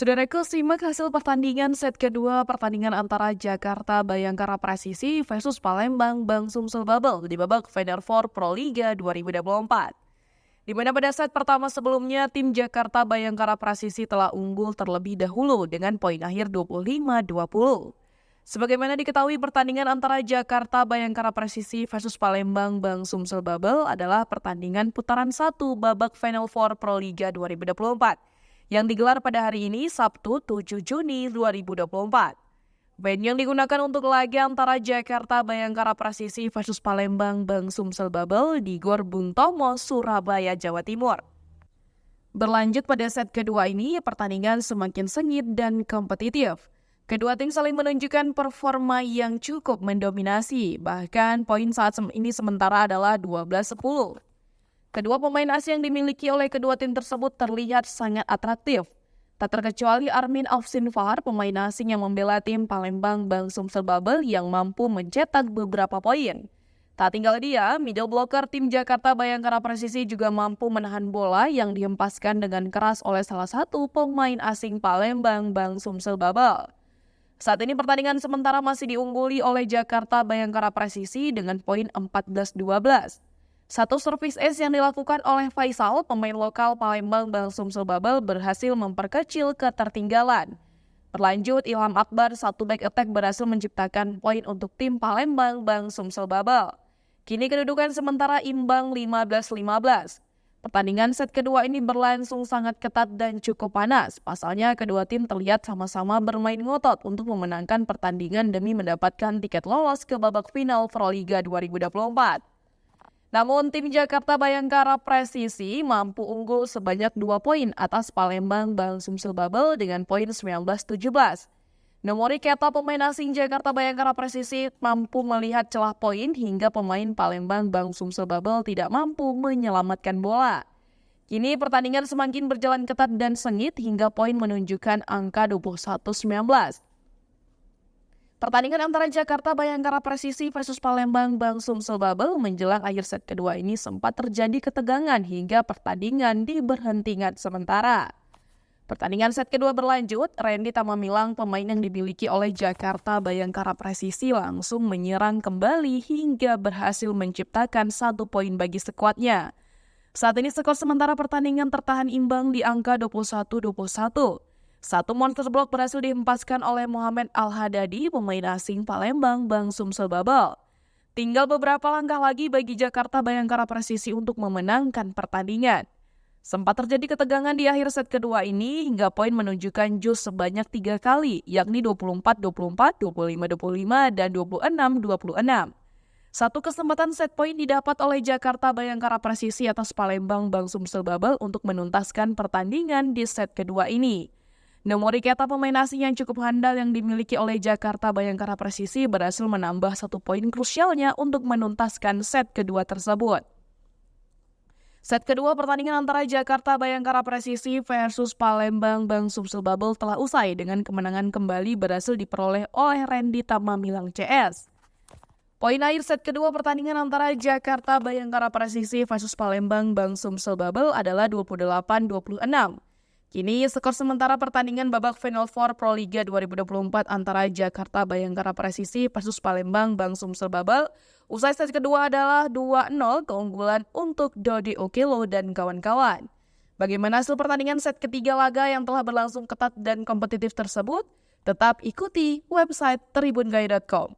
Saudaraku, simak hasil pertandingan set kedua pertandingan antara Jakarta Bayangkara Presisi versus Palembang Bang Sumsel Bubble di babak Final Four Pro Liga 2024. Di mana pada set pertama sebelumnya, tim Jakarta Bayangkara Presisi telah unggul terlebih dahulu dengan poin akhir 25-20. Sebagaimana diketahui, pertandingan antara Jakarta Bayangkara Presisi versus Palembang Bang Sumsel Bubble adalah pertandingan putaran 1 babak Final Four Pro Liga 2024 yang digelar pada hari ini Sabtu 7 Juni 2024. Venue yang digunakan untuk laga antara Jakarta Bayangkara Presisi versus Palembang Bang Sumsel Bubble di Gor Bung Tomo, Surabaya, Jawa Timur. Berlanjut pada set kedua ini, pertandingan semakin sengit dan kompetitif. Kedua tim saling menunjukkan performa yang cukup mendominasi, bahkan poin saat ini sementara adalah 12-10. Kedua pemain asing yang dimiliki oleh kedua tim tersebut terlihat sangat atraktif. Tak terkecuali Armin Afsinfar, pemain asing yang membela tim Palembang Bang Sumsel Bubble yang mampu mencetak beberapa poin. Tak tinggal dia, middle blocker tim Jakarta Bayangkara Presisi juga mampu menahan bola yang dihempaskan dengan keras oleh salah satu pemain asing Palembang Bang Sumsel Bubble. Saat ini pertandingan sementara masih diungguli oleh Jakarta Bayangkara Presisi dengan poin 14-12. Satu servis ace yang dilakukan oleh Faisal, pemain lokal Palembang Bang Sumsel Bubble, berhasil memperkecil ketertinggalan. Berlanjut, Ilham Akbar, satu back attack, berhasil menciptakan poin untuk tim Palembang Bang Sumsel Bubble. Kini kedudukan sementara imbang 15-15. Pertandingan set kedua ini berlangsung sangat ketat dan cukup panas. Pasalnya kedua tim terlihat sama-sama bermain ngotot untuk memenangkan pertandingan demi mendapatkan tiket lolos ke babak final Pro Liga 2024. Namun tim Jakarta Bayangkara Presisi mampu unggul sebanyak 2 poin atas Palembang Bang Sumsel Bubble dengan poin 19-17. Nomori Keta, pemain asing Jakarta Bayangkara Presisi, mampu melihat celah poin hingga pemain Palembang Bang Sumsel Bubble tidak mampu menyelamatkan bola. Kini pertandingan semakin berjalan ketat dan sengit hingga poin menunjukkan angka 21-19. Pertandingan antara Jakarta Bayangkara Presisi versus Palembang Bang Sumsel Bubble menjelang akhir set kedua ini sempat terjadi ketegangan hingga pertandingan diberhentikan sementara. Pertandingan set kedua berlanjut, Randy Tamamilang, pemain yang dimiliki oleh Jakarta Bayangkara Presisi, langsung menyerang kembali hingga berhasil menciptakan 1 poin bagi skuadnya. Saat ini skor sementara pertandingan tertahan imbang di angka 21-21. Satu monster block berhasil dihempaskan oleh Muhammad Al-Hadadi, pemain asing Palembang Bang Sumsel Bubble. Tinggal beberapa langkah lagi bagi Jakarta Bayangkara Presisi untuk memenangkan pertandingan. Sempat terjadi ketegangan di akhir set kedua ini hingga poin menunjukkan jus sebanyak 3 kali, yakni 24-24, 25-25, dan 26-26. Satu kesempatan set poin didapat oleh Jakarta Bayangkara Presisi atas Palembang Bang Sumsel Bubble untuk menuntaskan pertandingan di set kedua ini. Nomori Keta, pemain asing yang cukup handal yang dimiliki oleh Jakarta Bayangkara Presisi, berhasil menambah 1 poin krusialnya untuk menuntaskan set kedua tersebut. Set kedua pertandingan antara Jakarta Bayangkara Presisi versus Palembang Bang Sumsel Bubble telah usai dengan kemenangan kembali berhasil diperoleh oleh Randy Tamamilang CS. Poin akhir set kedua pertandingan antara Jakarta Bayangkara Presisi versus Palembang Bang Sumsel Bubble adalah 28-26. Kini skor sementara pertandingan babak Final Four Pro Liga 2024 antara Jakarta Bayangkara Presisi versus Palembang Bang Sumsel Bubble usai set kedua adalah 2-0, keunggulan untuk Dodi Okelo dan kawan-kawan. Bagaimana hasil pertandingan set ketiga laga yang telah berlangsung ketat dan kompetitif tersebut? Tetap ikuti website tribungaya.com.